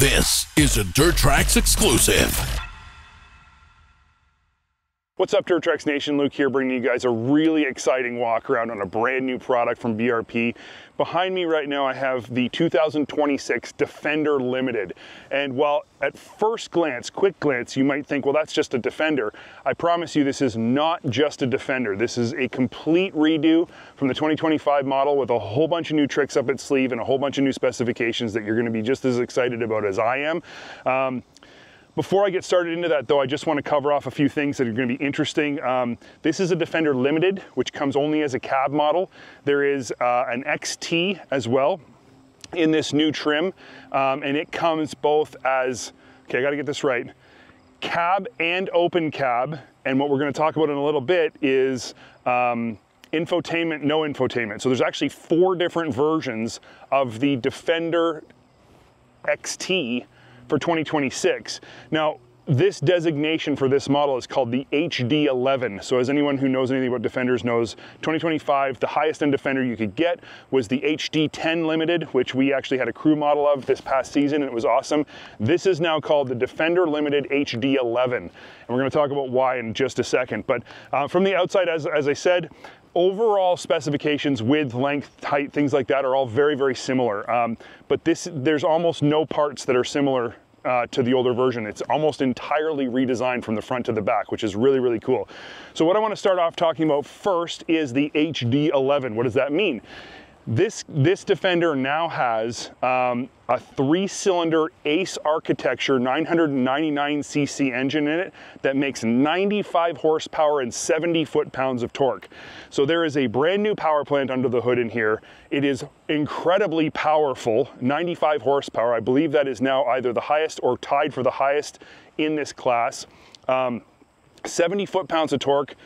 This is a Dirt Trax exclusive. What's up, Dirt Trax Nation? Luke here, bringing you guys a really exciting walk around on a brand new product from BRP. Behind me right now I have the 2026 Defender Limited, and while at first glance, quick glance, you might think, well, that's just a Defender, I promise you this is not just a Defender. This is a complete redo from the 2025 model with a whole bunch of new tricks up its sleeve and a whole bunch of new specifications that you're going to be just as excited about as I am. Before I get started into that though, I just want to cover off a few things that are going to be interesting. This is a Defender Limited, which comes only as a cab model. There is an XT as well in this new trim, and it comes both as, okay, I got to get this right, cab and open cab. And what we're going to talk about in a little bit is infotainment, no infotainment. So there's actually 4 different versions of the Defender XT for 2026. Now, this designation for this model is called the HD11. So as anyone who knows anything about Defenders knows, 2025, the highest end Defender you could get was the HD10 Limited, which we actually had a crew model of this past season, and it was awesome. This is now called the Defender Limited HD11, and we're going to talk about why in just a second. But from the outside, as I said, overall specifications, width, length, height, things like that are all very, very similar. But there's almost no parts that are similar to the older version. It's almost entirely redesigned from the front to the back, which is really, really cool. So what I want to start off talking about first is the HD11. What does that mean? This Defender now has a 3-cylinder Ace architecture 999cc engine in it that makes 95 horsepower and 70 foot-pounds of torque. So there is a brand new power plant under the hood in here. It is incredibly powerful, 95 horsepower. I believe that is now either the highest or tied for the highest in this class. 70 foot-pounds of torque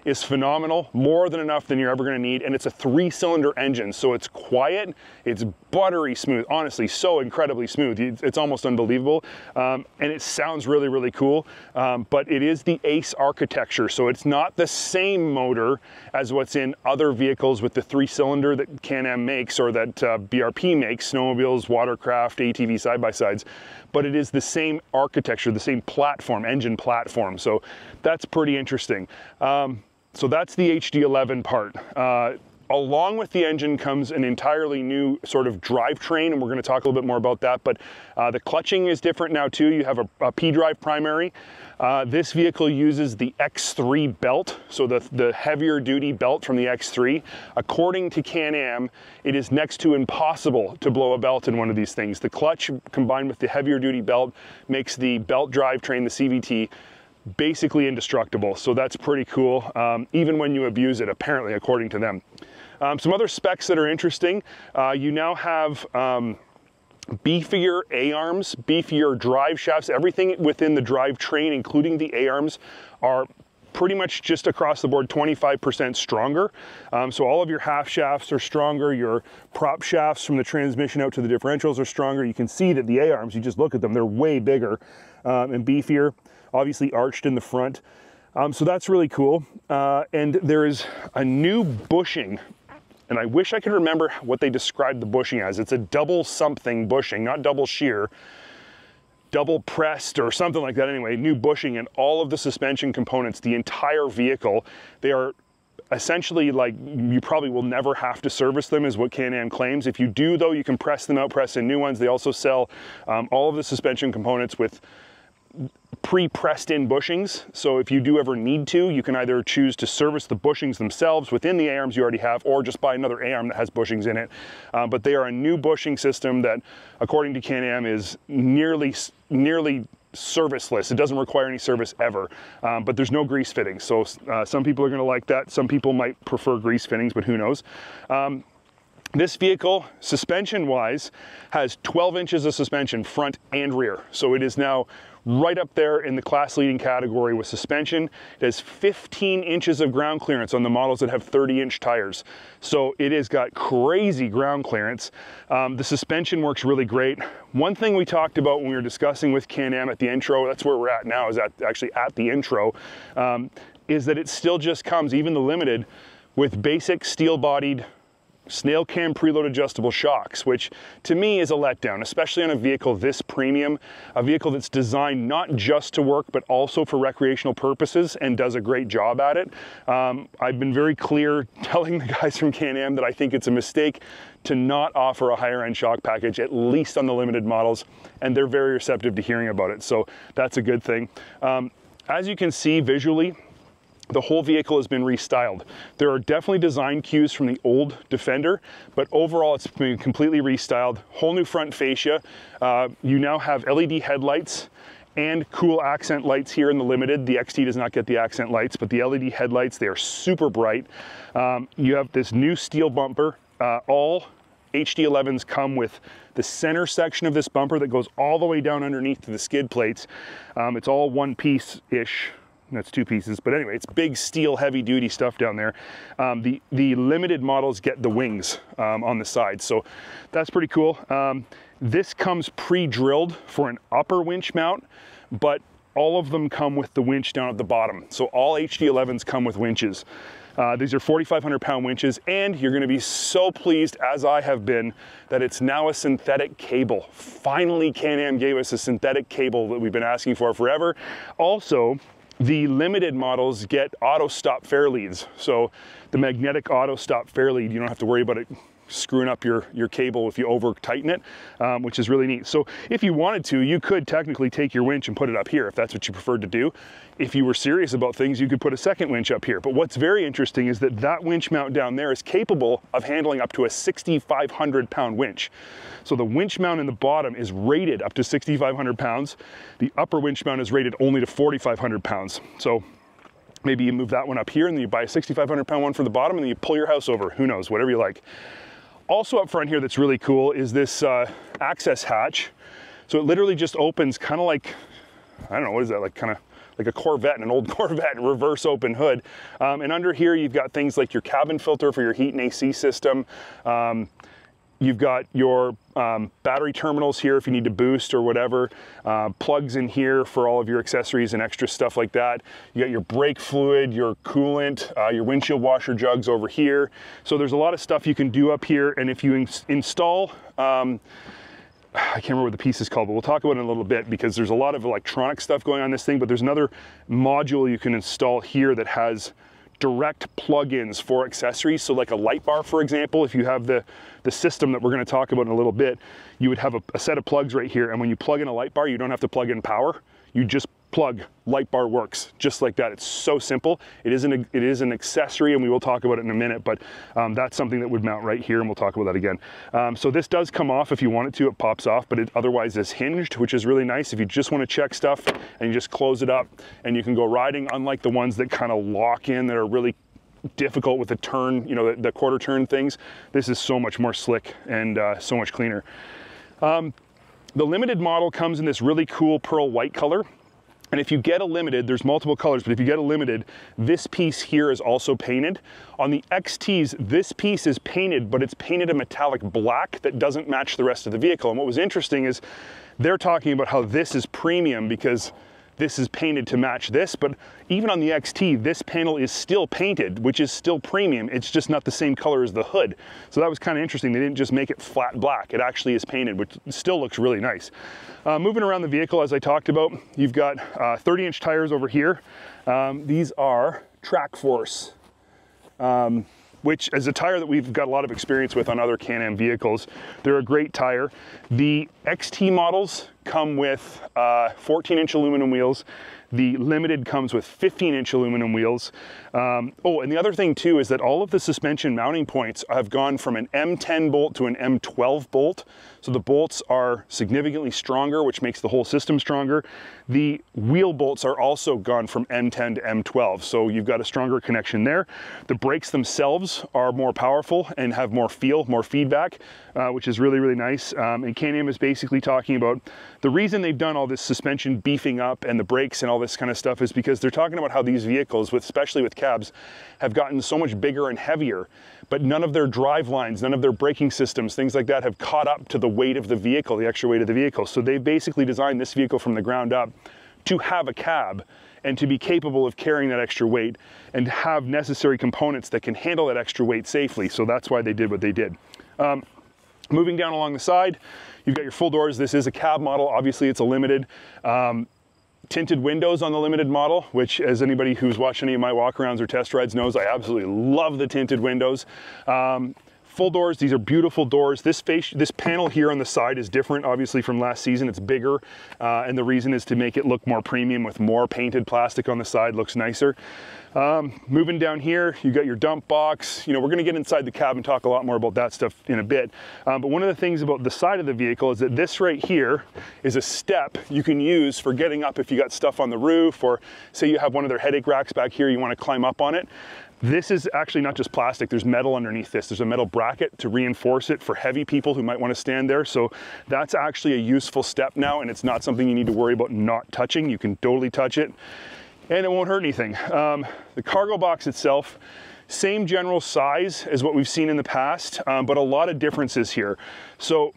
is phenomenal, more than enough than you're ever going to need, and it's a 3-cylinder engine, so it's quiet, it's buttery smooth, honestly, so incredibly smooth, it's almost unbelievable, and it sounds really, really cool, but it is the Ace architecture, so it's not the same motor as what's in other vehicles with the 3-cylinder that Can-Am makes or that BRP makes, snowmobiles, watercraft, ATV side-by-sides, but it is the same architecture, the same platform, engine platform, so that's pretty interesting. So that's the HD11 part. Along with the engine comes an entirely new sort of drivetrain, and we're going to talk a little bit more about that, but the clutching is different now too. You have a P-drive primary. This vehicle uses the X3 belt, so the heavier duty belt from the X3. According to Can-Am, it is next to impossible to blow a belt in one of these things. The clutch combined with the heavier duty belt makes the belt drivetrain, the CVT, basically indestructible, so that's pretty cool, even when you abuse it, apparently, according to them. Some other specs that are interesting, you now have beefier A-arms, beefier drive shafts, everything within the drivetrain, including the A-arms, are pretty much just across the board 25% stronger. So all of your half shafts are stronger, your prop shafts from the transmission out to the differentials are stronger. You can see that the A-arms, you just look at them, they're way bigger and beefier, obviously arched in the front. So that's really cool. And there is a new bushing, and I wish I could remember what they described the bushing as. It's a double something bushing, not double shear, double pressed or something like that. Anyway, new bushing in all of the suspension components, the entire vehicle. They are essentially like, you probably will never have to service them is what Can-Am claims. If you do though, you can press them out, press in new ones. They also sell all of the suspension components with pre-pressed in bushings, so if you do ever need to, you can either choose to service the bushings themselves within the A-arms you already have, or just buy another A-arm that has bushings in it. But they are a new bushing system that, according to Can-Am, is nearly serviceless. It doesn't require any service ever, but there's no grease fittings, so some people are going to like that. Some people might prefer grease fittings, but who knows. This vehicle, suspension-wise, has 12 inches of suspension, front and rear. So it is now right up there in the class-leading category with suspension. It has 15 inches of ground clearance on the models that have 30-inch tires. So it has got crazy ground clearance. The suspension works really great. One thing we talked about when we were discussing with Can-Am at the intro, that's where we're at now, is actually at the intro, is that it still just comes, even the Limited, with basic steel-bodied snail cam preload adjustable shocks, which to me is a letdown, especially on a vehicle this premium, a vehicle that's designed not just to work, but also for recreational purposes and does a great job at it. I've been very clear telling the guys from Can-Am that I think it's a mistake to not offer a higher end shock package, at least on the limited models, and they're very receptive to hearing about it. So that's a good thing. As you can see visually, the whole vehicle has been restyled. There are definitely design cues from the old Defender, but overall it's been completely restyled. Whole new front fascia. You now have LED headlights and cool accent lights here in the Limited. The XT does not get the accent lights, but the LED headlights, they are super bright. You have this new steel bumper. All HD11s come with the center section of this bumper that goes all the way down underneath to the skid plates. It's all one piece-ish. That's two pieces, but anyway, it's big steel, heavy duty stuff down there. The limited models get the wings on the side, so that's pretty cool. This comes pre-drilled for an upper winch mount, but all of them come with the winch down at the bottom. So all HD11s come with winches. These are 4,500 pound winches, and you're gonna be so pleased, as I have been, that it's now a synthetic cable. Finally, Can-Am gave us a synthetic cable that we've been asking for forever. Also, the limited models get auto stop fair leads. So the magnetic auto stop fair lead, you don't have to worry about it screwing up your cable if you over tighten it, which is really neat. So if you wanted to, you could technically take your winch and put it up here if that's what you preferred to do. If you were serious about things, you could put a second winch up here. But what's very interesting is that that winch mount down there is capable of handling up to a 6,500 pound winch. So the winch mount in the bottom is rated up to 6,500 pounds. The upper winch mount is rated only to 4,500 pounds. So maybe you move that one up here and then you buy a 6,500 pound one for the bottom and then you pull your house over. Who knows, whatever you like. Also up front here that's really cool is this access hatch. So it literally just opens kind of like, I don't know, what is that, like kind of like a Corvette, an old Corvette, reverse open hood. And under here you've got things like your cabin filter for your heat and AC system. You've got your battery terminals here if you need to boost or whatever. Plugs in here for all of your accessories and extra stuff like that. You got your brake fluid, your coolant, your windshield washer jugs over here. So there's a lot of stuff you can do up here. And if you install, I can't remember what the piece is called, but we'll talk about it in a little bit because there's a lot of electronic stuff going on this thing, but there's another module you can install here that has direct plug-ins for accessories. So like a light bar, for example, if you have the system that we're going to talk about in a little bit, you would have a set of plugs right here. And when you plug in a light bar, you don't have to plug in power. You just plug, light bar works just like that. It's so simple. It is an accessory, and we will talk about it in a minute, but that's something that would mount right here, and we'll talk about that again. So this does come off if you want it to, it pops off, but it otherwise is hinged, which is really nice if you just want to check stuff and you just close it up and you can go riding, unlike the ones that kind of lock in that are really difficult with the turn, you know, the quarter turn things. This is so much more slick and so much cleaner. The limited model comes in this really cool pearl white color. And if you get a limited, there's multiple colors, but if you get a limited, this piece here is also painted. On the XTs, this piece is painted, but it's painted a metallic black that doesn't match the rest of the vehicle. And what was interesting is they're talking about how this is premium because this is painted to match this, but even on the XT, this panel is still painted, which is still premium. It's just not the same color as the hood. So that was kind of interesting. They didn't just make it flat black. It actually is painted, which still looks really nice. Moving around the vehicle, as I talked about, you've got 30-inch tires over here. These are Trax, which is a tire that we've got a lot of experience with on other Can-Am vehicles. They're a great tire. The XT models come with 14-inch aluminum wheels. The Limited comes with 15-inch aluminum wheels. Oh, and the other thing too is that all of the suspension mounting points have gone from an M10 bolt to an M12 bolt. So the bolts are significantly stronger, which makes the whole system stronger. The wheel bolts are also gone from M10 to M12, so you've got a stronger connection there. The brakes themselves are more powerful and have more feel, more feedback, which is really, really nice. And Can-Am is basically talking about the reason they've done all this suspension beefing up and the brakes and all this kind of stuff is because they're talking about how these vehicles, especially with cabs, have gotten so much bigger and heavier, but none of their drive lines, none of their braking systems, things like that have caught up to the weight of the vehicle, the extra weight of the vehicle. So they've basically designed this vehicle from the ground up to have a cab and to be capable of carrying that extra weight and have necessary components that can handle that extra weight safely. So that's why they did what they did. Moving down along the side, you've got your full doors. This is a cab model. Obviously, it's a limited. Tinted windows on the limited model, which, as anybody who's watched any of my walkarounds or test rides knows, I absolutely love the tinted windows. Full doors, these are beautiful doors. This panel here on the side is different, obviously, from last season. It's bigger, and the reason is to make it look more premium with more painted plastic on the side, looks nicer. Moving down here, you got your dump box. You know, we're gonna get inside the cab and talk a lot more about that stuff in a bit. But one of the things about the side of the vehicle is that this right here is a step you can use for getting up if you got stuff on the roof, or say you have one of their headache racks back here, you wanna climb up on it. This is actually not just plastic, there's metal underneath this. There's a metal bracket to reinforce it for heavy people who might want to stand there. So that's actually a useful step now, and it's not something you need to worry about not touching. You can totally touch it, and it won't hurt anything. The cargo box itself, same general size as what we've seen in the past, but a lot of differences here. So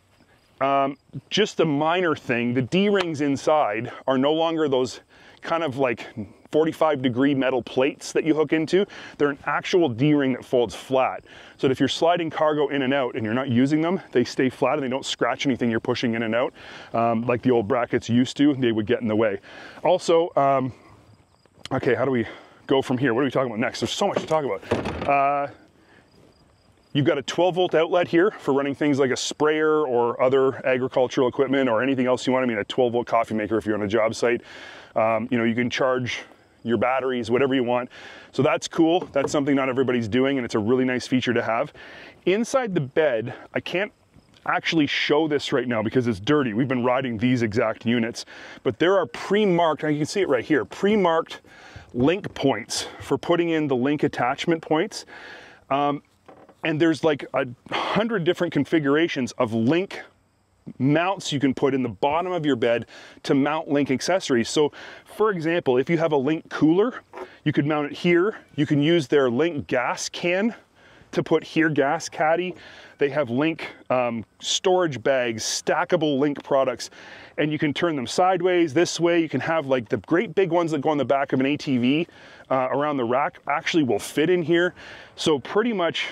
just a minor thing, the D-rings inside are no longer those kind of like 45-degree metal plates that you hook into. They're an actual D-ring that folds flat. So that if you're sliding cargo in and out and you're not using them, they stay flat and they don't scratch anything you're pushing in and out, like the old brackets used to. They would get in the way. Also, okay, how do we go from here? What are we talking about next? There's so much to talk about. You've got a 12-volt outlet here for running things like a sprayer or other agricultural equipment or anything else you want. I mean, a 12-volt coffee maker if you're on a job site. You know, you can charge your batteries, whatever you want. So that's cool. That's something not everybody's doing, and it's a really nice feature to have. Inside the bed, I can't actually show this right now because it's dirty. We've been riding these exact units, but there are pre-marked, you can see it right here, pre-marked link points for putting in the link attachment points. And there's like 100 different configurations of link mounts you can put in the bottom of your bed to mount link accessories. So for example, if you have a link cooler, you could mount it here. You can use their link gas can to put here, gas caddy. They have link storage bags, stackable link products, and you can turn them sideways, this way. You can have like the great big ones that go on the back of an ATV around the rack actually will fit in here. So pretty much,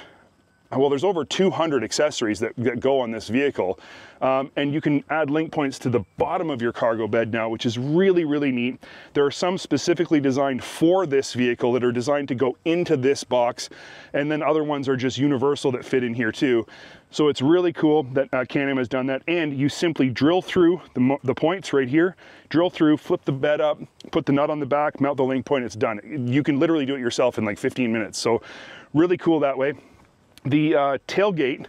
well, there's over 200 accessories that go on this vehicle. And you can add link points to the bottom of your cargo bed now, which is really, really neat. There are some specifically designed for this vehicle that are designed to go into this box. And then other ones are just universal that fit in here too. So it's really cool that Can-Am has done that. And you simply drill through the points right here, drill through, flip the bed up, put the nut on the back, mount the link point, it's done. You can literally do it yourself in like 15 minutes. So really cool that way. The tailgate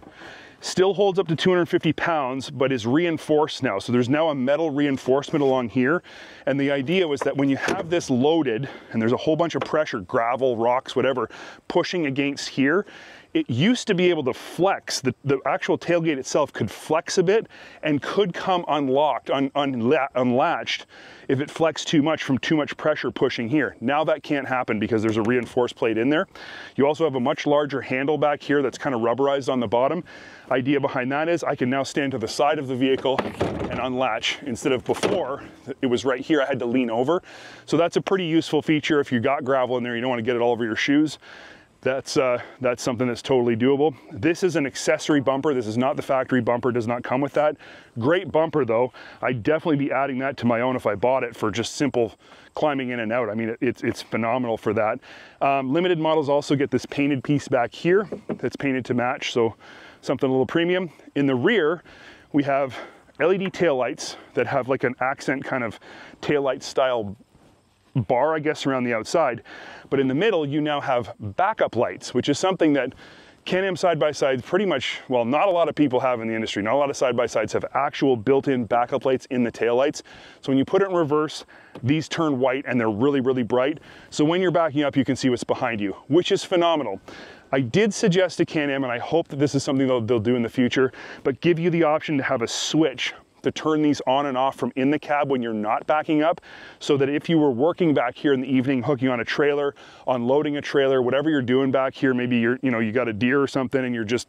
still holds up to 250 pounds, but is reinforced now. So there's now a metal reinforcement along here. And the idea was that when you have this loaded and there's a whole bunch of pressure, gravel, rocks, whatever, pushing against here, it used to be able to flex. The actual tailgate itself could flex a bit and could come unlocked, unlatched if it flexed too much from too much pressure pushing here. Now that can't happen because there's a reinforced plate in there. You also have a much larger handle back here that's kind of rubberized on the bottom. Idea behind that is I can now stand to the side of the vehicle and unlatch instead of before it was right here, I had to lean over. So that's a pretty useful feature if you got gravel in there, you don't want to get it all over your shoes. That's something that's totally doable. This is an accessory bumper. This is not the factory bumper, does not come with that. Great bumper though. I'd definitely be adding that to my own if I bought it for just simple climbing in and out. I mean, it's phenomenal for that. Limited models also get this painted piece back here that's painted to match, so something a little premium. In the rear, we have LED taillights that have like an accent kind of taillight style bar, I guess, around the outside. But in the middle, you now have backup lights, which is something that Can-Am side-by-sides pretty much, well, not a lot of people have in the industry. Not a lot of side-by-sides have actual built-in backup lights in the taillights. So when you put it in reverse, these turn white and they're really, really bright. So when you're backing up, you can see what's behind you, which is phenomenal. I did suggest to Can-Am, and I hope that this is something they'll do in the future, but give you the option to have a switch to turn these on and off from in the cab when you're not backing up, so that if you were working back here in the evening, hooking on a trailer, unloading a trailer, whatever you're doing back here, maybe you got a deer or something and you're just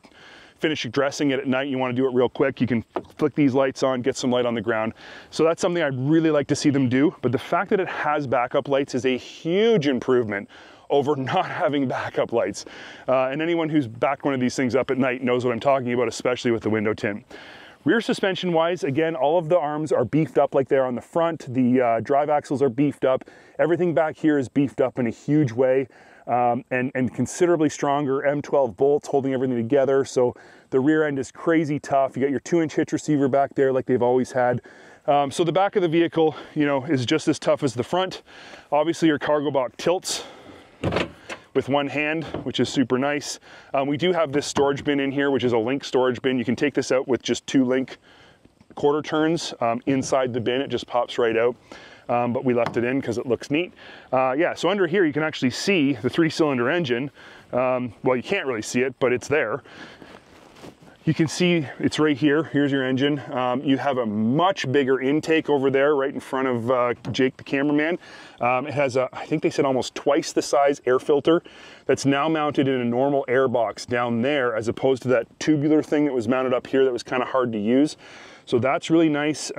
finish dressing it at night, you want to do it real quick, you can flick these lights on, get some light on the ground. So that's something I'd really like to see them do. But the fact that it has backup lights is a huge improvement over not having backup lights. And anyone who's backed one of these things up at night knows what I'm talking about, especially with the window tint. Rear suspension wise, again, all of the arms are beefed up like they are on the front. The drive axles are beefed up. Everything back here is beefed up in a huge way, and considerably stronger M12 bolts holding everything together. So the rear end is crazy tough. You got your 2-inch hitch receiver back there like they've always had. So the back of the vehicle, you know, is just as tough as the front. Obviously your cargo box tilts with one hand, which is super nice. We do have this storage bin in here, which is a Link storage bin. You can take this out with just 2 Link quarter turns inside the bin. It just pops right out. But we left it in because it looks neat. Yeah, so under here you can actually see the 3-cylinder engine. Well, you can't really see it, but it's there. You can see it's right here. Here's your engine. You have a much bigger intake over there right in front of Jake, the cameraman. It has a, I think they said almost twice the size air filter that's now mounted in a normal air box down there, as opposed to that tubular thing that was mounted up here that was kind of hard to use. So that's really nice.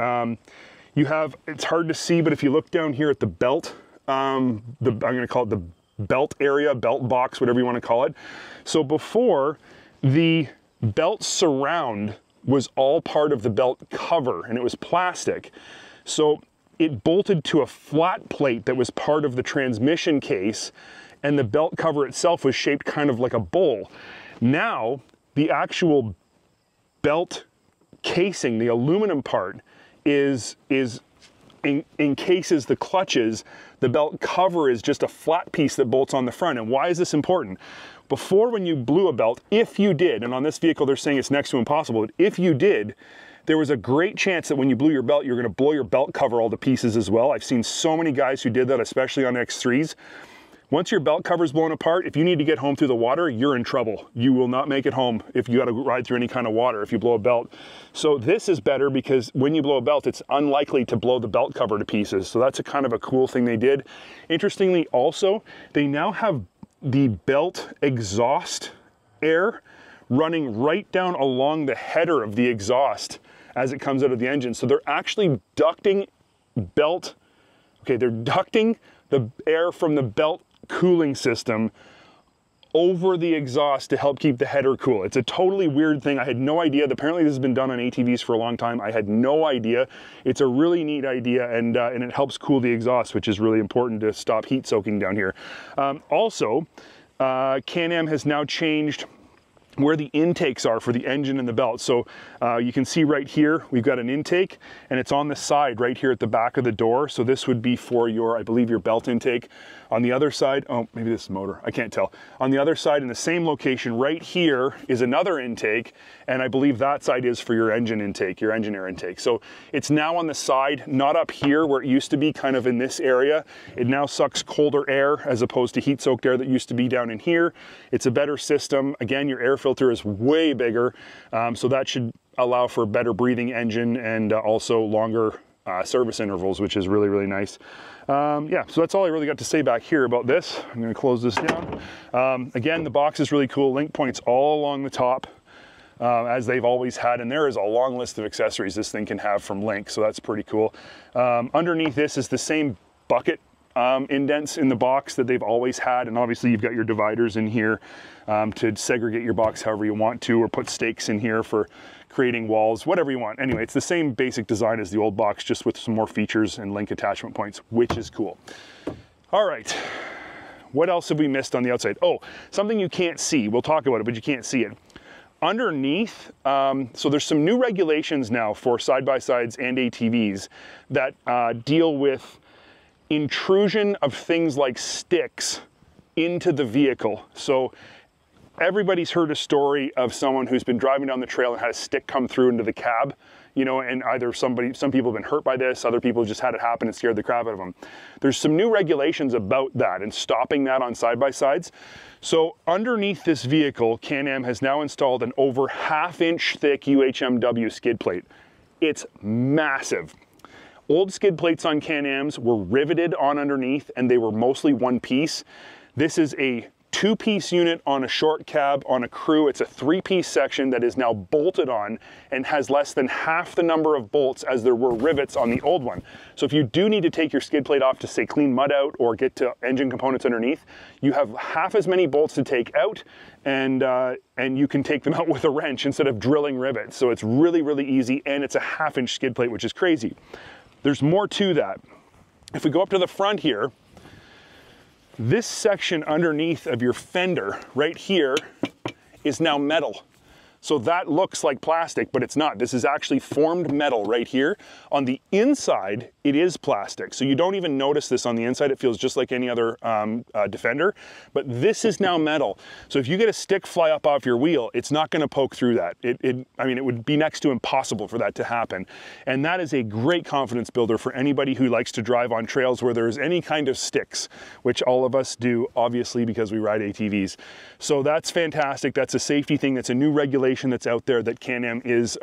You have, it's hard to see, but if you look down here at the belt, I'm gonna call it the belt area, belt box, whatever you want to call it. So before, the belt surround was all part of the belt cover, and it was plastic. So it bolted to a flat plate that was part of the transmission case, and the belt cover itself was shaped kind of like a bowl. Now, the actual belt casing, the aluminum part, encases the clutches. The belt cover is just a flat piece that bolts on the front. And why is this important? Before, when you blew a belt, if you did, and on this vehicle they're saying it's next to impossible, but if you did, there was a great chance that when you blew your belt, you're going to blow your belt cover all to pieces as well. I've seen so many guys who did that, especially on X3s. Once your belt cover's blown apart, if you need to get home through the water, you're in trouble. You will not make it home if you got to ride through any kind of water if you blow a belt. So this is better because when you blow a belt, it's unlikely to blow the belt cover to pieces. So that's a kind of a cool thing they did. Interestingly also, they now have the belt exhaust air running right down along the header of the exhaust as it comes out of the engine. So they're actually ducting belt, okay, they're ducting the air from the belt cooling system over the exhaust to help keep the header cool. It's a totally weird thing. I had no idea. Apparently this has been done on ATVs for a long time. I had no idea. It's a really neat idea, and it helps cool the exhaust, which is really important to stop heat soaking down here. Also, Can-Am has now changed where the intakes are for the engine and the belt. So you can see right here, we've got an intake, and it's on the side right here at the back of the door. So this would be for your, I believe, your belt intake. On the other side, oh, maybe this is motor, I can't tell. On the other side, in the same location right here, is another intake, and I believe that side is for your engine intake, your engine air intake. So it's now on the side, not up here where it used to be, kind of in this area. It now sucks colder air as opposed to heat-soaked air that used to be down in here. It's a better system. Again, your air filter is way bigger, so that should allow for a better breathing engine and also longer service intervals, which is really, really nice. Yeah, so that's all I really got to say back here about this. I'm going to close this down. Again, the box is really cool. Link points all along the top, as they've always had, and there is a long list of accessories this thing can have from Link, so that's pretty cool. Underneath this is the same bucket indents in the box that they've always had, and obviously you've got your dividers in here to segregate your box however you want to, or put stakes in here for creating walls, whatever you want. Anyway, it's the same basic design as the old box, just with some more features and Link attachment points, which is cool. All right, what else have we missed on the outside? Oh, something you can't see. We'll talk about it, but you can't see it. Underneath, so there's some new regulations now for side-by-sides and ATVs that deal with intrusion of things like sticks into the vehicle. So everybody's heard a story of someone who's been driving down the trail and had a stick come through into the cab, you know, and either some people have been hurt by this, other people just had it happen and scared the crap out of them. There's some new regulations about that and stopping that on side-by-sides. So underneath this vehicle, Can-Am has now installed an over 1/2 inch thick UHMW skid plate. It's massive. Old skid plates on Can-Ams were riveted on underneath, and they were mostly one piece. This is a two-piece unit on a short cab on a crew. It's a three-piece section that is now bolted on and has less than half the number of bolts as there were rivets on the old one. So if you do need to take your skid plate off to, say, clean mud out or get to engine components underneath, you have half as many bolts to take out, and you can take them out with a wrench instead of drilling rivets. So it's really, really easy, and it's a 1/2-inch skid plate, which is crazy. There's more to that. If we go up to the front here, this section underneath of your fender right here is now metal. So that looks like plastic, but it's not. This is actually formed metal right here. On the inside, it is plastic. So you don't even notice this on the inside. It feels just like any other Defender, but this is now metal. So if you get a stick fly up off your wheel, it's not gonna poke through that. I mean, it would be next to impossible for that to happen. And that is a great confidence builder for anybody who likes to drive on trails where there's any kind of sticks, which all of us do, obviously, because we ride ATVs. So that's fantastic. That's a safety thing. That's a new regulation that's out there that Can-Am is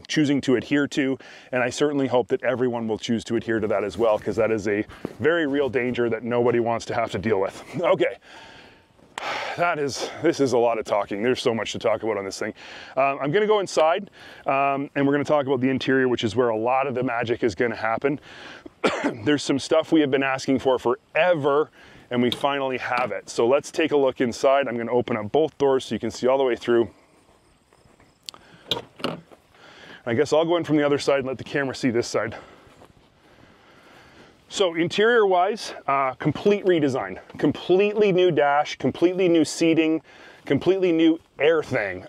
choosing to adhere to, and I certainly hope that everyone will choose to adhere to that as well, because that is a very real danger that nobody wants to have to deal with. Okay, this is a lot of talking. There's so much to talk about on this thing. I'm gonna go inside and we're gonna talk about the interior, which is where a lot of the magic is gonna happen. There's some stuff we have been asking for forever, and we finally have it. So let's take a look inside. I'm gonna open up both doors so you can see all the way through. I guess I'll go in from the other side and let the camera see this side. So interior wise, complete redesign, completely new dash, completely new seating, completely new air thing.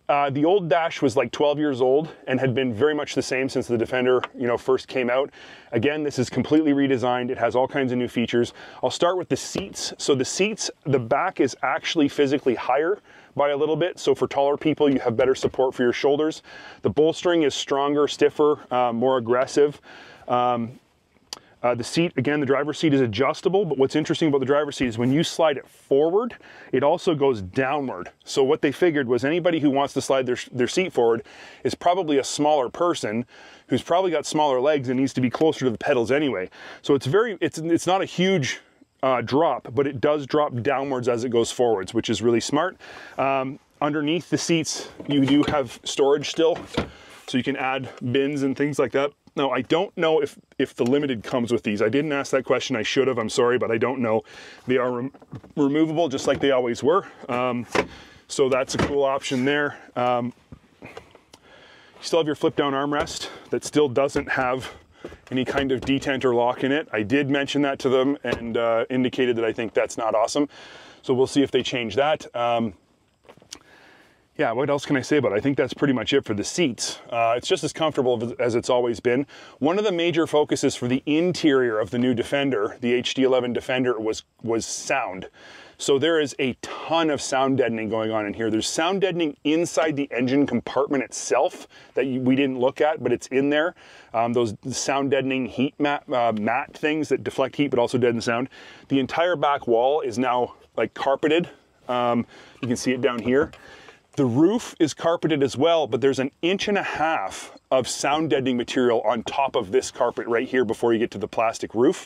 The old dash was like 12 years old and had been very much the same since the Defender, first came out. Again, this is completely redesigned. It has all kinds of new features. I'll start with the seats. So the seats, the back is actually physically higher by a little bit. So for taller people, you have better support for your shoulders. The bolstering is stronger, stiffer, more aggressive. The seat, again, the driver's seat is adjustable, but what's interesting about the driver's seat is when you slide it forward, it also goes downward. So what they figured was anybody who wants to slide their seat forward is probably a smaller person who's probably got smaller legs and needs to be closer to the pedals anyway. So it's not a huge drop, but it does drop downwards as it goes forwards, which is really smart. Underneath the seats, you do have storage still, so you can add bins and things like that. Now, I don't know if the Limited comes with these. I didn't ask that question. I should have. I'm sorry, but I don't know. They are removable just like they always were. So that's a cool option there. You still have your flip-down armrest that still doesn't have any kind of detent or lock in it. I did mention that to them and indicated that I think that's not awesome. So we'll see if they change that. Yeah, what else can I say about it? I think that's pretty much it for the seats. It's just as comfortable as it's always been. One of the major focuses for the interior of the new Defender, the HD11 Defender, was sound. So there is a ton of sound deadening going on in here. There's sound deadening inside the engine compartment itself that we didn't look at, but it's in there. Those sound deadening heat mat things that deflect heat but also deaden sound. The entire back wall is now like carpeted. You can see it down here. The roof is carpeted as well, but there's 1.5 inches of sound deadening material on top of this carpet right here before you get to the plastic roof.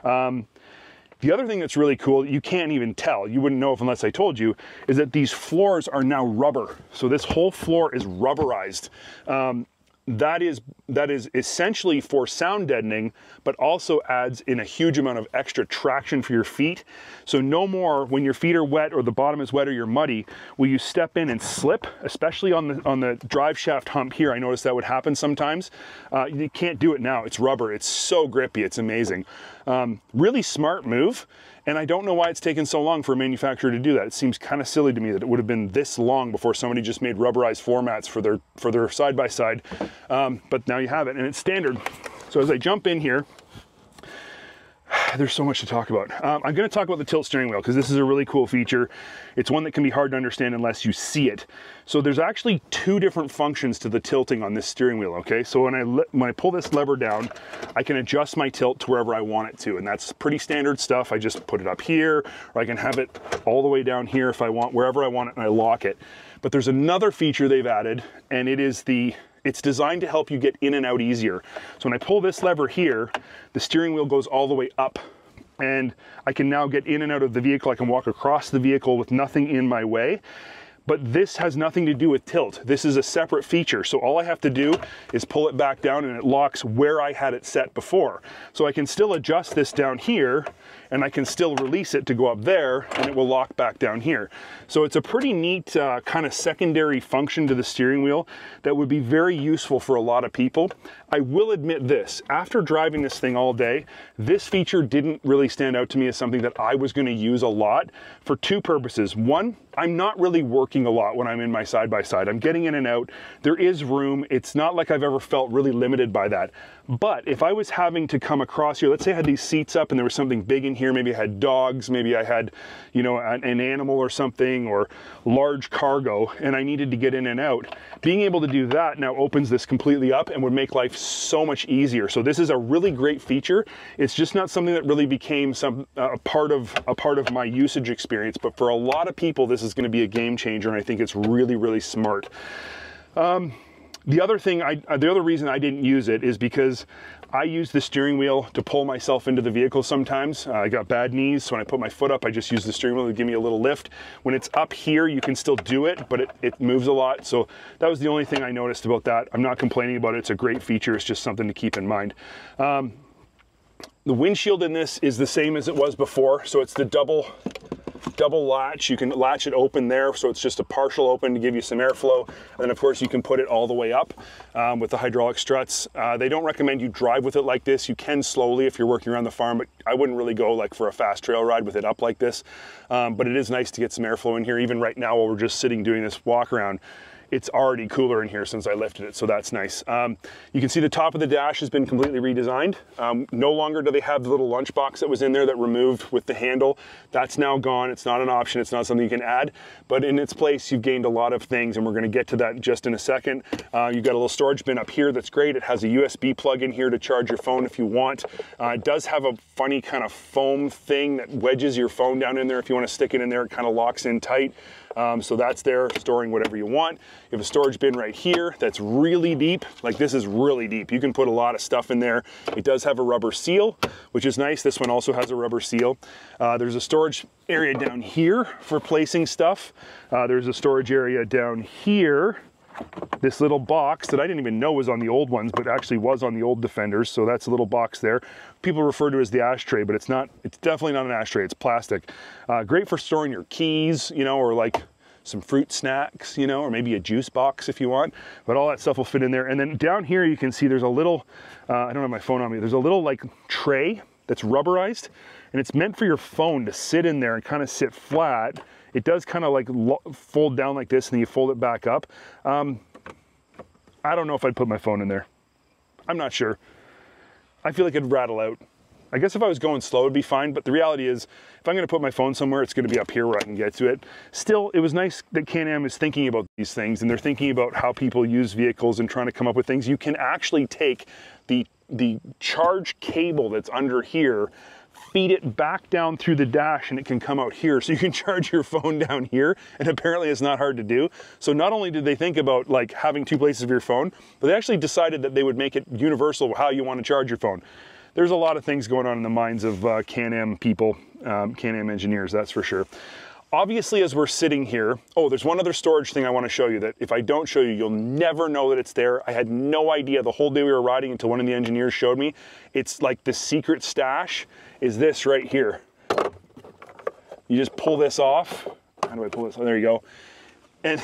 The other thing that's really cool, you can't even tell, you wouldn't know if unless I told you, is that these floors are now rubber. So this whole floor is rubberized. That is essentially for sound deadening, but also adds in a huge amount of extra traction for your feet. So no more when your feet are wet or the bottom is wet or you're muddy, will you step in and slip, especially on the drive shaft hump here. I noticed that would happen sometimes. You can't do it now. It's rubber. It's so grippy. It's amazing. Really smart move. And I don't know why it's taken so long for a manufacturer to do that. It seems kind of silly to me that it would have been this long before somebody just made rubberized floor mats for their side-by-side. But now you have it, and it's standard. So as I jump in here, there's so much to talk about. I'm going to talk about the tilt steering wheel because this is a really cool feature. It's one that can be hard to understand unless you see it. So there's actually 2 different functions to the tilting on this steering wheel, okay? So when I pull this lever down, I can adjust my tilt to wherever I want it to, and that's pretty standard stuff. I just put it up here, or I can have it all the way down here if I want, wherever I want it, and I lock it. But there's another feature they've added, and it's designed to help you get in and out easier. So when I pull this lever here, the steering wheel goes all the way up and I can now get in and out of the vehicle. I can walk across the vehicle with nothing in my way. But this has nothing to do with tilt. This is a separate feature. So all I have to do is pull it back down and it locks where I had it set before. So I can still adjust this down here and I can still release it to go up there and it will lock back down here. So it's a pretty neat kind of secondary function to the steering wheel that would be very useful for a lot of people. I will admit this, after driving this thing all day, this feature didn't really stand out to me as something that I was going to use a lot for two purposes. One, I'm not really working a lot when I'm in my side-by-side. I'm getting in and out. There is room. It's not like I've ever felt really limited by that. But if I was having to come across here, let's say I had these seats up and there was something big in here, maybe I had dogs, maybe I had, you know, an animal or something, or large cargo, and I needed to get in and out, being able to do that now opens this completely up and would make life so much easier. So this is a really great feature. It's just not something that really became a part of my usage experience, but for a lot of people, this is going to be a game changer, and I think it's really, really smart. The other reason I didn't use it is because I use the steering wheel to pull myself into the vehicle sometimes. I got bad knees, so when I put my foot up, I just use the steering wheel to give me a little lift. When it's up here, you can still do it, but it moves a lot. So that was the only thing I noticed about that. I'm not complaining about it. It's a great feature. It's just something to keep in mind. The windshield in this is the same as it was before. So it's the double latch. You can latch it open there, so it's just a partial open to give you some airflow, and then of course you can put it all the way up with the hydraulic struts. They don't recommend you drive with it like this. You can slowly if you're working around the farm, but I wouldn't really go like for a fast trail ride with it up like this. But it is nice to get some airflow in here. Even right now while we're just sitting doing this walk around, it's already cooler in here since I lifted it, so that's nice. You can see the top of the dash has been completely redesigned. No longer do they have the little lunchbox that was in there that removed with the handle. That's now gone. It's not an option. It's not something you can add, but in its place, you've gained a lot of things, and we're gonna get to that just in a second. You've got a little storage bin up here that's great. It has a USB plug in here to charge your phone if you want. It does have a funny kind of foam thing that wedges your phone down in there. If you wanna stick it in there, it kind of locks in tight. So that's there, storing whatever you want. You have a storage bin right here that's really deep. Like this is really deep. You can put a lot of stuff in there. It does have a rubber seal, which is nice. This one also has a rubber seal. There's a storage area down here for placing stuff. There's a storage area down here. This little box that I didn't even know was on the old ones, but actually was on the old Defenders. So that's a little box there. People refer to it as the ashtray, but it's not. It's definitely not an ashtray. It's plastic. Great for storing your keys, you know, or like some fruit snacks, you know, or maybe a juice box if you want. But all that stuff will fit in there. And then down here you can see there's a little. I don't have my phone on me. There's a little like tray that's rubberized, and it's meant for your phone to sit in there and kind of sit flat. It does kind of like fold down like this, and then you fold it back up. I don't know if I'd put my phone in there. I'm not sure. I feel like it'd rattle out. I guess if I was going slow, it'd be fine, but the reality is, if I'm gonna put my phone somewhere, it's gonna be up here where I can get to it. Still, it was nice that Can-Am is thinking about these things, and they're thinking about how people use vehicles and trying to come up with things. You can actually take the charge cable that's under here, feed it back down through the dash, and it can come out here. So you can charge your phone down here, and apparently it's not hard to do. So not only did they think about like having two places of your phone, but they actually decided that they would make it universal how you want to charge your phone. There's a lot of things going on in the minds of Can-Am people, Can-Am engineers, that's for sure. Obviously, as we're sitting here, oh, there's one other storage thing I want to show you that if I don't show you, you'll never know that it's there. I had no idea the whole day we were riding until one of the engineers showed me. It's like the secret stash is this right here. You just pull this off. How do I pull this? Oh, there you go. And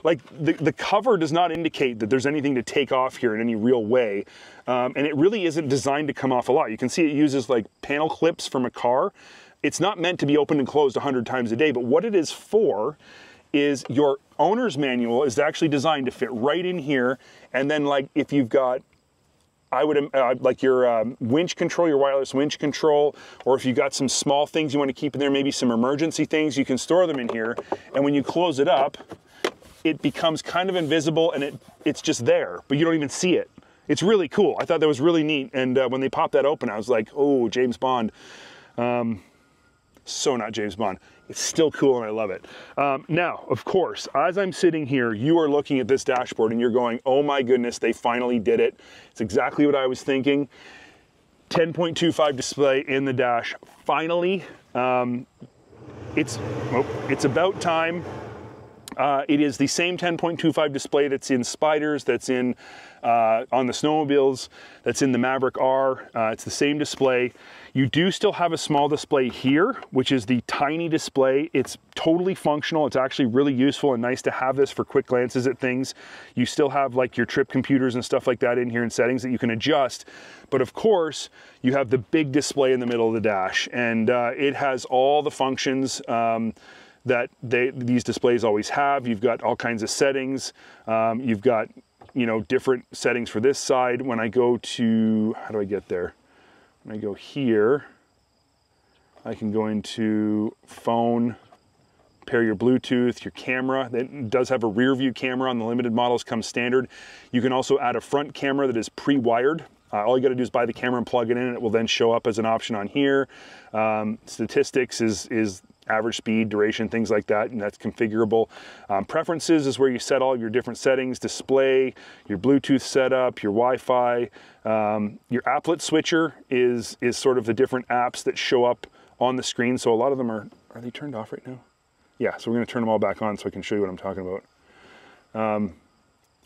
like the cover does not indicate that there's anything to take off here in any real way. And it really isn't designed to come off a lot. You can see it uses like panel clips from a car. It's not meant to be opened and closed 100 times a day, but what it is for is your owner's manual is actually designed to fit right in here. And then like if you've got, I would like your winch control, your wireless winch control, or if you've got some small things you want to keep in there, maybe some emergency things, you can store them in here. And when you close it up, it becomes kind of invisible and it's just there, but you don't even see it. It's really cool. I thought that was really neat. And when they popped that open, I was like, oh, James Bond. So not James Bond. It's still cool and I love it. Now, of course, as I'm sitting here, you are looking at this dashboard and you're going, oh my goodness, they finally did it. It's exactly what I was thinking. 10.25 display in the dash. Finally, it's about time. It is the same 10.25 display that's in Spyders, that's in on the snowmobiles, that's in the Maverick R. It's the same display. You do still have a small display here, which is the tiny display. It's totally functional. It's actually really useful and nice to have this for quick glances at things. You still have like your trip computers and stuff like that in here in settings that you can adjust. But of course, you have the big display in the middle of the dash, and it has all the functions that these displays always have. You've got all kinds of settings. You've got, you know, different settings for this side. When I go to, how do I get there? When I go here, I can go into phone, pair your Bluetooth, your camera. It does have a rear view camera on the limited models, comes standard. You can also add a front camera that is pre-wired. All you got to do is buy the camera and plug it in, and it will then show up as an option on here. Statistics is average speed, duration, things like that, and that's configurable. Preferences is where you set all your different settings, display, your Bluetooth setup, your Wi-Fi. Your applet switcher is sort of the different apps that show up on the screen. So a lot of them are they turned off right now? Yeah, so we're gonna turn them all back on so I can show you what I'm talking about.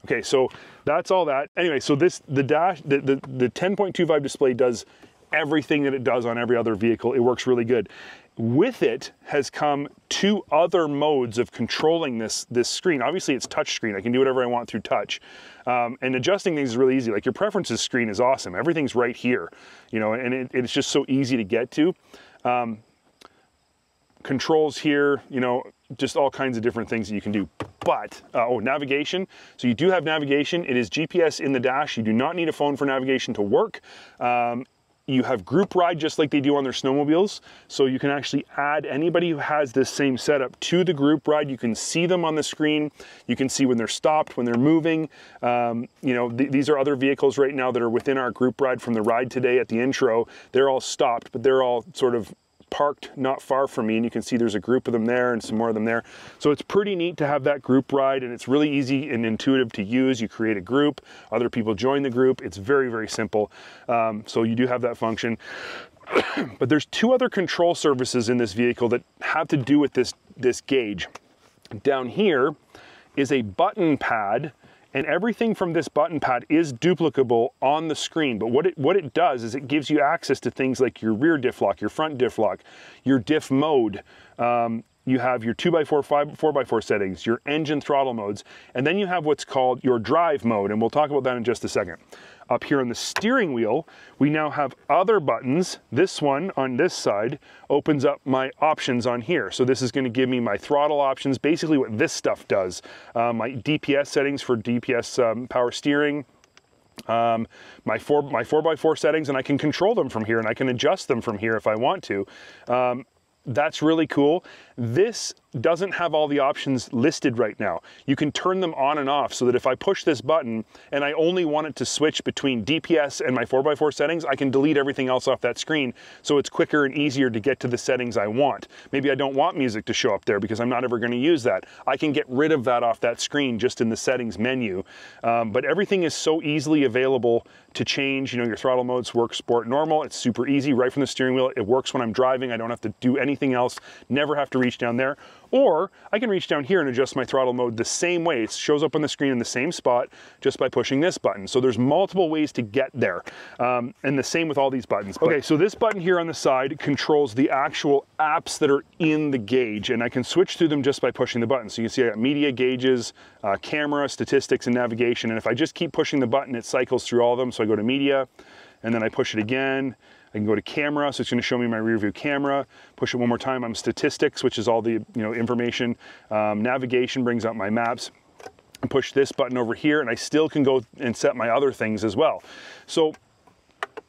Okay, so that's all that. Anyway, so the 10.25 display does everything that it does on every other vehicle. It works really good. With it has come two other modes of controlling this screen. Obviously, it's touch screen. I can do whatever I want through touch. And adjusting things is really easy. Like your preferences screen is awesome. Everything's right here, you know, and it's just so easy to get to. Controls here, you know, just all kinds of different things that you can do. But, navigation. So you do have navigation. It is GPS in the dash. You do not need a phone for navigation to work. You have group ride just like they do on their snowmobiles. So you can actually add anybody who has this same setup to the group ride. You can see them on the screen. You can see when they're stopped, when they're moving. You know, these are other vehicles right now that are within our group ride from the ride today at the intro. They're all stopped, but they're all sort of parked not far from me, and you can see there's a group of them there and some more of them there. So it's pretty neat to have that group ride, and it's really easy and intuitive to use. You create a group, other people join the group. It's very, very simple. So you do have that function. But there's two other control surfaces in this vehicle that have to do with this gauge. Down here is a button pad, and everything from this button pad is duplicable on the screen. But what it does is it gives you access to things like your rear diff lock, your front diff lock, your diff mode. You have your 2x4, 4x4 settings, your engine throttle modes, and then you have what's called your drive mode, and we'll talk about that in just a second. Up here on the steering wheel, we now have other buttons. This one on this side opens up my options on here. So this is going to give me my throttle options, basically what this stuff does. My DPS settings for DPS power steering, my 4x4 settings, and I can control them from here, and I can adjust them from here if I want to. That's really cool. This doesn't have all the options listed right now. You can turn them on and off so that if I push this button and I only want it to switch between DPS and my 4x4 settings, I can delete everything else off that screen, so it's quicker and easier to get to the settings I want. Maybe I don't want music to show up there because I'm not ever going to use that. I can get rid of that off that screen just in the settings menu. But everything is so easily available to change. You know, your throttle modes work sport, normal. It's super easy right from the steering wheel. It works when I'm driving. I don't have to do anything else, never have to reach down there. Or I can reach down here and adjust my throttle mode the same way. It shows up on the screen in the same spot just by pushing this button. So there's multiple ways to get there. And the same with all these buttons. Okay, so this button here on the side controls the actual apps that are in the gauge, and I can switch through them just by pushing the button. So you can see I got media, gauges, camera, statistics, and navigation. And if I just keep pushing the button, it cycles through all of them. So I go to media, and then I push it again. I can go to camera, so it's going to show me my rear view camera. Push it one more time, I'm statistics, which is all the information. Navigation brings up my maps. I push this button over here, and I still can go and set my other things as well. So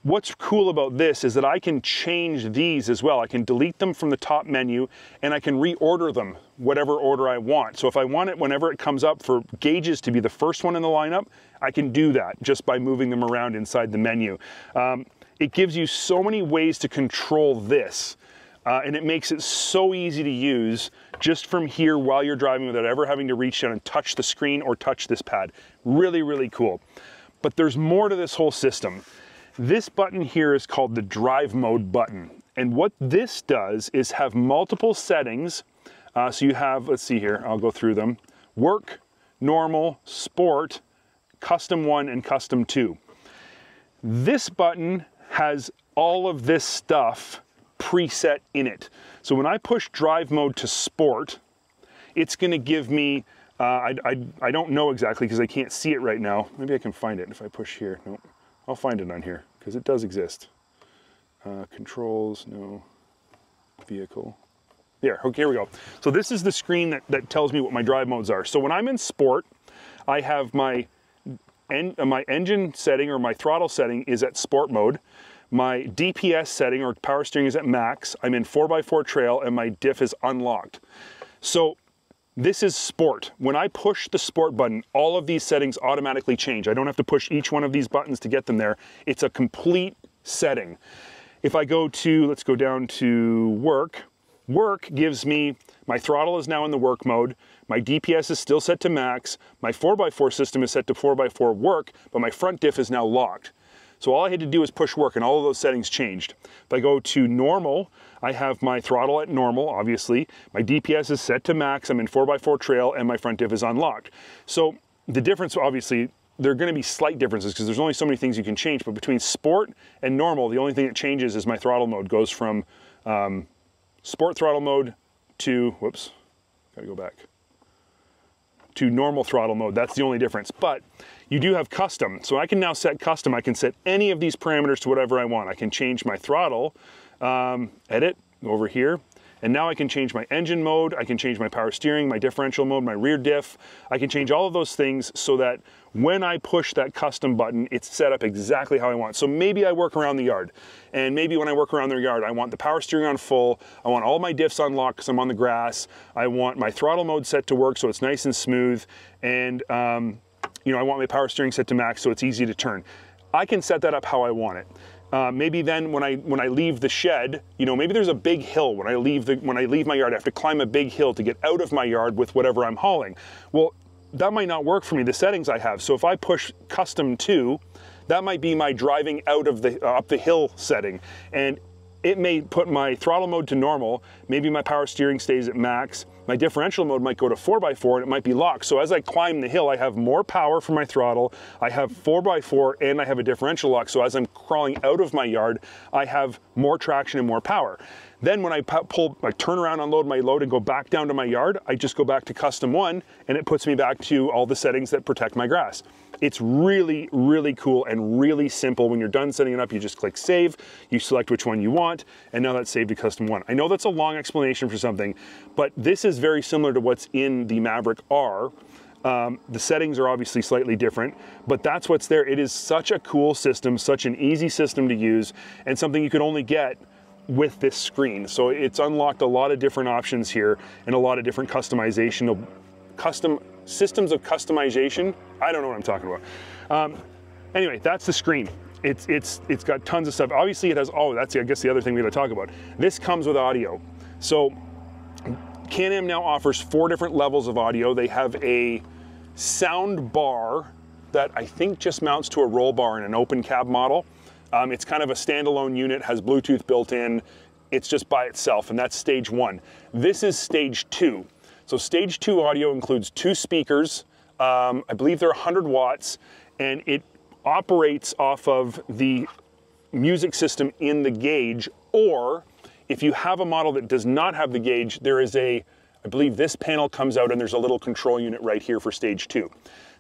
what's cool about this is that I can change these as well. I can delete them from the top menu, and I can reorder them whatever order I want. So if I want it whenever it comes up for gauges to be the first one in the lineup, I can do that just by moving them around inside the menu. It gives you so many ways to control this, and it makes it so easy to use just from here while you're driving without ever having to reach down and touch the screen or touch this pad. Really, really cool. But there's more to this whole system. This button here is called the drive mode button. And what this does is have multiple settings. So you have, let's see here, I'll go through them. Work, normal, sport, custom 1, and custom 2. This button has all of this stuff preset in it. So when I push drive mode to sport, it's going to give me, I don't know exactly because I can't see it right now. Maybe I can find it if I push here. No, I'll find it on here because it does exist. Controls, no, vehicle. There, okay, here we go. So this is the screen that tells me what my drive modes are. So when I'm in sport, I have my engine setting or my throttle setting is at sport mode. My DPS setting or power steering is at max. I'm in 4x4 trail and my diff is unlocked. So this is sport. When I push the sport button, all of these settings automatically change. I don't have to push each one of these buttons to get them there. It's a complete setting. If I go to, let's go down to work. Work gives me, my throttle is now in the work mode. My DPS is still set to max. My 4x4 system is set to 4x4 work, but my front diff is now locked. So all I had to do was push work and all of those settings changed. If I go to normal, I have my throttle at normal, obviously. My DPS is set to max. I'm in 4x4 trail and my front diff is unlocked. So the difference, obviously, there are going to be slight differences because there's only so many things you can change, but between sport and normal, the only thing that changes is my throttle mode goes from sport throttle mode to, whoops, gotta go back, to normal throttle mode. That's the only difference. But you do have custom. So I can now set custom. I can set any of these parameters to whatever I want. I can change my throttle, edit, over here. And now I can change my engine mode, I can change my power steering, my differential mode, my rear diff. I can change all of those things so that when I push that custom button, it's set up exactly how I want. So maybe I work around the yard, and maybe when I work around the yard, I want the power steering on full, I want all my diffs unlocked because I'm on the grass, I want my throttle mode set to work so it's nice and smooth, and you know, I want my power steering set to max so it's easy to turn. I can set that up how I want it. Maybe then when I leave the shed, you know, maybe there's a big hill when I leave my yard. I have to climb a big hill to get out of my yard with whatever I'm hauling. Well, that might not work for me, the settings I have. So if I push custom 2, that might be my driving out of the up the hill setting, and it may put my throttle mode to normal. Maybe my power steering stays at max. My differential mode might go to 4x4 and it might be locked. So as I climb the hill, I have more power for my throttle, I have 4x4, and I have a differential lock. So as I'm crawling out of my yard, I have more traction and more power. Then when I turn around, unload my load and go back down to my yard, I just go back to custom 1 and it puts me back to all the settings that protect my grass. It's really, really cool and really simple. When you're done setting it up, you just click save, you select which one you want, and now that's saved to custom 1. I know that's a long explanation for something, but this is very similar to what's in the Maverick R. The settings are obviously slightly different, but that's what's there. It is such a cool system, such an easy system to use, and something you could only get with this screen. So it's unlocked a lot of different options here and a lot of different customization, systems of customization. I don't know what I'm talking about. Anyway, that's the screen. It's got tons of stuff. Obviously it has, oh, that's I guess the other thing we gotta talk about. This comes with audio. So Can-Am now offers 4 different levels of audio. They have a sound bar that I think just mounts to a roll bar in an open cab model. It's kind of a standalone unit, has Bluetooth built in. It's just by itself, and that's stage 1. This is stage 2. So stage 2 audio includes 2 speakers. I believe they're 100 watts, and it operates off of the music system in the gauge, or if you have a model that does not have the gauge, there is I believe this panel comes out and there's a little control unit right here for stage 2.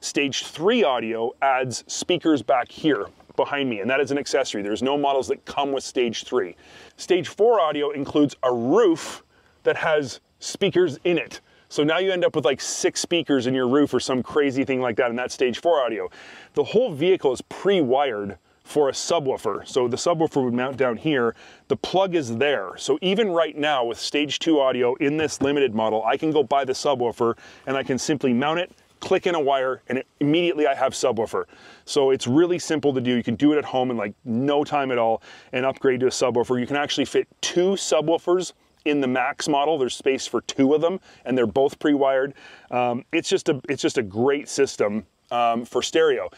Stage 3 audio adds speakers back here behind me, and that is an accessory. There's no models that come with stage 3. Stage 4 audio includes a roof that has speakers in it. So now you end up with like 6 speakers in your roof or some crazy thing like that, and that's stage 4 audio. The whole vehicle is pre-wired for a subwoofer. So the subwoofer would mount down here. The plug is there. So even right now with stage 2 audio in this limited model, I can go buy the subwoofer and I can simply mount it, click in a wire, and immediately I have subwoofer. So it's really simple to do. You can do it at home in like no time at all and upgrade to a subwoofer. You can actually fit 2 subwoofers in the Max model. There's space for 2 of them, and they're both pre-wired. It's just a great system for stereo.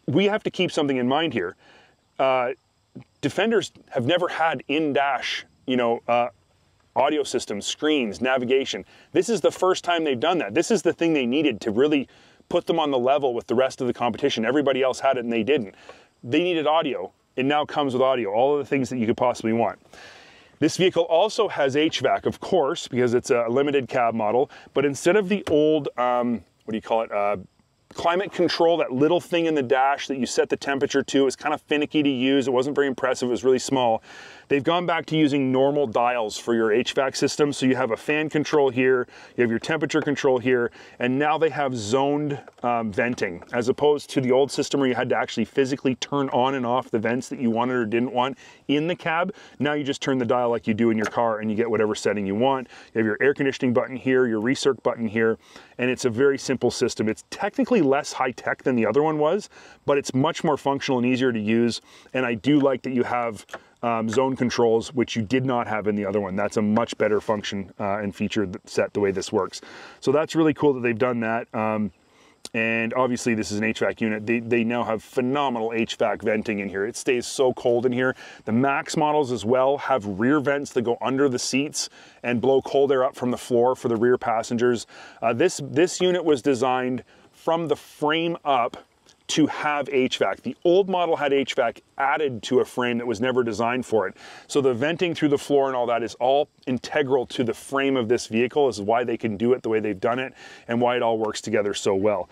We have to keep something in mind here. Defenders have never had in-dash, audio systems, screens, navigation. This is the first time they've done that. This is the thing they needed to really put them on the level with the rest of the competition. Everybody else had it and they didn't. They needed audio. It now comes with audio, all of the things that you could possibly want. This vehicle also has HVAC, of course, because it's a limited cab model, but instead of the old, climate control, that little thing in the dash that you set the temperature to, it was kind of finicky to use, it wasn't very impressive, it was really small. They've gone back to using normal dials for your HVAC system, so you have a fan control here, you have your temperature control here, and now they have zoned venting, as opposed to the old system where you had to actually physically turn on and off the vents that you wanted or didn't want in the cab. Now you just turn the dial like you do in your car and you get whatever setting you want. You have your air conditioning button here, your recirc button here, and it's a very simple system. It's technically less high-tech than the other one was, but it's much more functional and easier to use, and I do like that you have zone controls, which you did not have in the other one. That's a much better function and feature set the way this works. So that's really cool that they've done that. And obviously this is an HVAC unit. They now have phenomenal HVAC venting in here. It stays so cold in here. The Max models as well have rear vents that go under the seats and blow cold air up from the floor for the rear passengers. This unit was designed from the frame up to have HVAC. The old model had HVAC added to a frame that was never designed for it. So the venting through the floor and all that is all integral to the frame of this vehicle. This is why they can do it the way they've done it and why it all works together so well.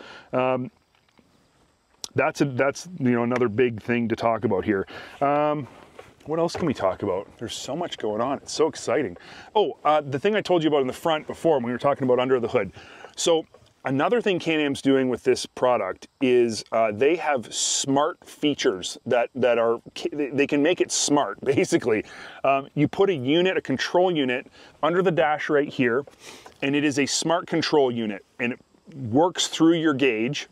That's another big thing to talk about here. What else can we talk about? There's so much going on. It's so exciting. Oh, the thing I told you about in the front before when we were talking about under the hood. So another thing Can-Am's doing with this product is they have smart features that they can make it smart, basically. You put a unit, a control unit, under the dash right here, and it is a smart control unit, and it works through your gauge,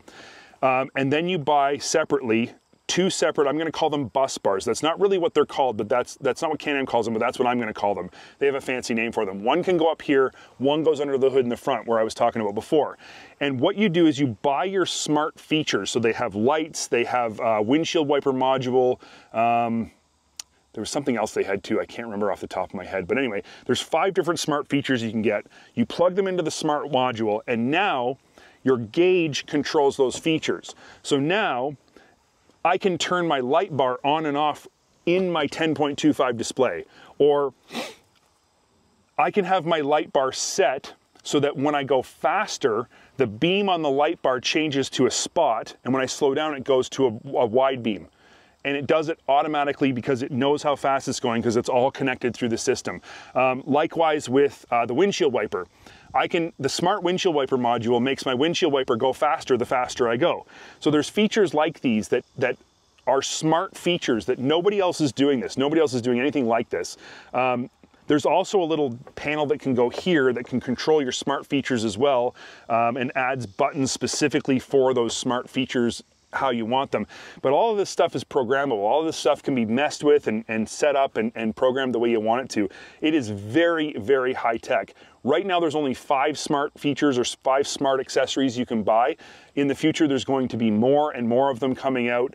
and then you buy separately two separate, I'm going to call them bus bars. That's not really what they're called, but that's not what Can-Am calls them, but that's what I'm going to call them. They have a fancy name for them. One can go up here, one goes under the hood in the front where I was talking about before. And what you do is you buy your smart features. So they have lights, they have windshield wiper module, there was something else they had too, I can't remember off the top of my head. But anyway, there's 5 different smart features you can get. You plug them into the smart module, and now your gauge controls those features. So now I can turn my light bar on and off in my 10.25 display, or I can have my light bar set so that when I go faster, the beam on the light bar changes to a spot, and when I slow down, it goes to a wide beam. And it does it automatically because it knows how fast it's going, because it's all connected through the system. Likewise with the windshield wiper. The smart windshield wiper module makes my windshield wiper go faster the faster I go. So there's features like these that are smart features that nobody else is doing this. Nobody else is doing anything like this. There's also a little panel that can go here that can control your smart features as well, and adds buttons specifically for those smart features how you want them. But all of this stuff is programmable. All of this stuff can be messed with and set up and programmed the way you want it to. It is very, very high tech. Right now there's only 5 smart features or 5 smart accessories you can buy. In the future there's going to be more and more of them coming out,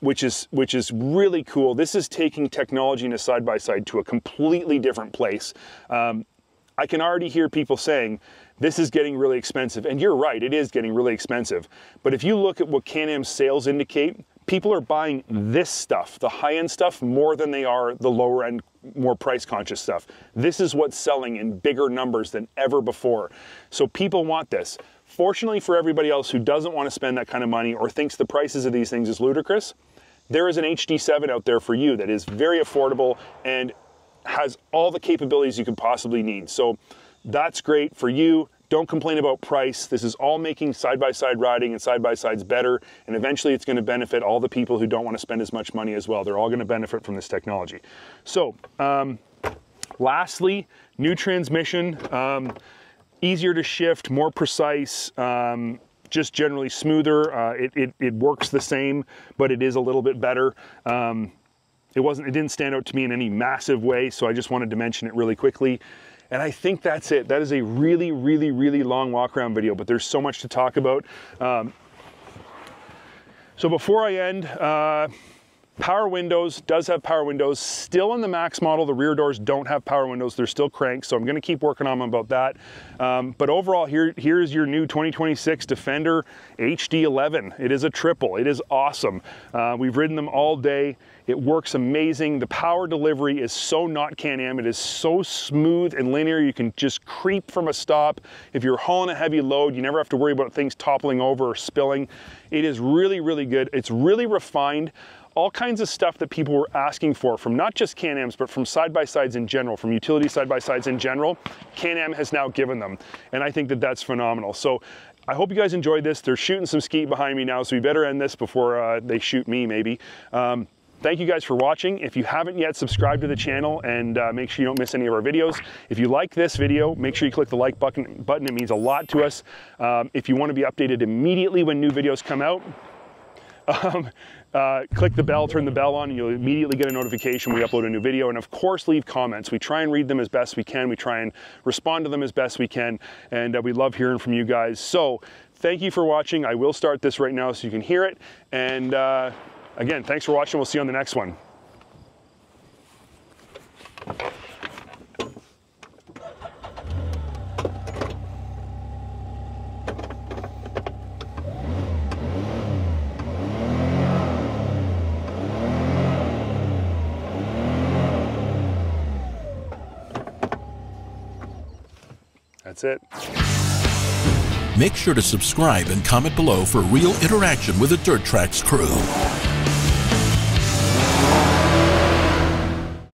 which is really cool. This is taking technology in a side-by-side to a completely different place. I can already hear people saying, this is getting really expensive. And you're right, it is getting really expensive. But if you look at what Can-Am's sales indicate, people are buying this stuff, the high-end stuff, more than they are the lower-end, more price-conscious stuff. This is what's selling in bigger numbers than ever before. So people want this. Fortunately for everybody else who doesn't want to spend that kind of money or thinks the prices of these things is ludicrous, there is an HD7 out there for you that is very affordable and has all the capabilities you could possibly need. So that's great for you. Don't complain about price. This is all making side-by-side riding and side-by-sides better, and eventually it's going to benefit all the people who don't want to spend as much money as well. They're all going to benefit from this technology. So, lastly, new transmission, easier to shift, more precise, just generally smoother. It works the same, but it is a little bit better. It didn't stand out to me in any massive way, so I just wanted to mention it really quickly. And I think that's it. That is a really, really, really long walk around video, but there's so much to talk about. So before I end, Power windows, does have power windows. Still in the Max model, the rear doors don't have power windows. They're still cranked, so I'm gonna keep working on them about that. But overall, here's your new 2026 Defender HD11. It is a triple, it is awesome. We've ridden them all day. It works amazing. The power delivery is so not Can-Am. It is so smooth and linear. You can just creep from a stop. If you're hauling a heavy load, you never have to worry about things toppling over or spilling. It is really, really good. It's really refined. All kinds of stuff that people were asking for, from not just Can-Ams, but from side-by-sides in general, from utility side-by-sides in general, Can-Am has now given them. And I think that that's phenomenal. So I hope you guys enjoyed this. They're shooting some skeet behind me now, so we better end this before they shoot me, maybe. Thank you guys for watching. If you haven't yet, subscribe to the channel and make sure you don't miss any of our videos. If you like this video, make sure you click the like button. It means a lot to us. If you want to be updated immediately when new videos come out, click the bell, turn the bell on, and you'll immediately get a notification when we upload a new video. And of course, leave comments. We try and read them as best we can. We try and respond to them as best we can. And we love hearing from you guys. So thank you for watching. I will start this right now so you can hear it. And again, thanks for watching. We'll see you on the next one. That's it. Make sure to subscribe and comment below for real interaction with the Dirt Trax crew.